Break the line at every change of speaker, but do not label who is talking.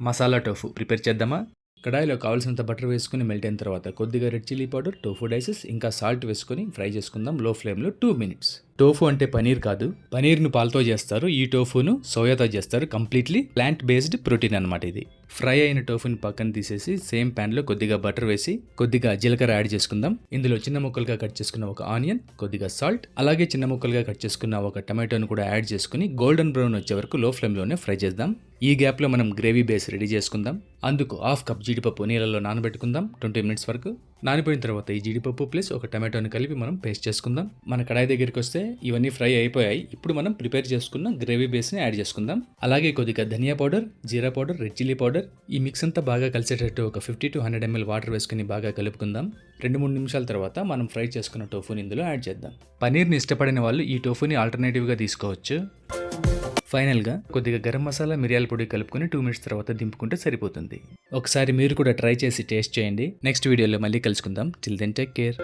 Masala tofu prepare చేద్దామా? కడాయిలో కావాల్సినంత బటర్ వేసుకుని మెల్ట్ అయిన తర్వాత కొద్దిగా red chilli powder, tofu dices ఇంకా సాల్ట్ వేసుకొని ఫ్రై చేసుకుందాం లో ఫ్లేమ్లో 2 minutes. టోఫు అంటే పనీర్ కాదు, పనీర్ను పాలతో చేస్తారు. ఈ టోఫును సోయాతో చేస్తారు. కంప్లీట్లీ ప్లాంట్ బేస్డ్ ప్రోటీన్ అనమాట ఇది. ఫ్రై అయిన టోఫుని పక్కన తీసేసి సేమ్ ప్యాన్లో కొద్దిగా బటర్ వేసి కొద్దిగా జీలకర్ర యాడ్ చేసుకుందాం. ఇందులో చిన్న ముక్కలుగా కట్ చేసుకున్న ఒక ఆనియన్, కొద్దిగా సాల్ట్, అలాగే చిన్న ముక్కలుగా కట్ చేసుకున్న ఒక టమాటోను కూడా యాడ్ చేసుకుని గోల్డెన్ బ్రౌన్ వచ్చే వరకు లో ఫ్లేమ్లోనే ఫ్రై చేద్దాం. ఈ గ్యాప్లో మనం గ్రేవీ బేస్ రెడీ చేసుకుందాం. అందుకు 1/2 కప్ జీడిపప్పు నీళ్ళలో నానబెట్టుకుందాం 20 minutes వరకు. నానిపోయిన తర్వాత ఈ జీడిపప్పు ప్లస్ ఒక టమాటోని కలిపి మనం పేస్ట్ చేసుకుందాం. మన కడాయి దగ్గరికి వస్తే ఇవన్నీ ఫ్రై అయిపోయాయి. ఇప్పుడు మనం ప్రిపేర్ చేసుకున్న గ్రేవీ బేస్ని యాడ్ చేసుకుందాం. అలాగే కొద్దిగా ధనియా పౌడర్, జీరా పౌడర్, రెడ్ చిల్లీ పౌడర్, ఈ మిక్స్ అంతా బాగా కలిసేటట్టు ఒక 50 to 100 ml వాటర్ వేసుకుని బాగా కలుపుకుందాం. 2-3 నిమిషాల తర్వాత మనం ఫ్రై చేసుకున్న టోఫుని ఇందులో యాడ్ చేద్దాం. పనీర్ని ఇష్టపడిన వాళ్ళు ఈ టోఫుని ఆల్టర్నేటివ్గా తీసుకోవచ్చు. ఫైనల్గా కొద్దిగా గరం మసాలా, మిరియాల పొడి కలుపుకొని 2 minutes తర్వాత దింపుకుంటే సరిపోతుంది. ఒకసారి మీరు కూడా ట్రై చేసి టేస్ట్ చేయండి. నెక్స్ట్ వీడియోలో మళ్ళీ కలుసుకుందాం. Till then take care.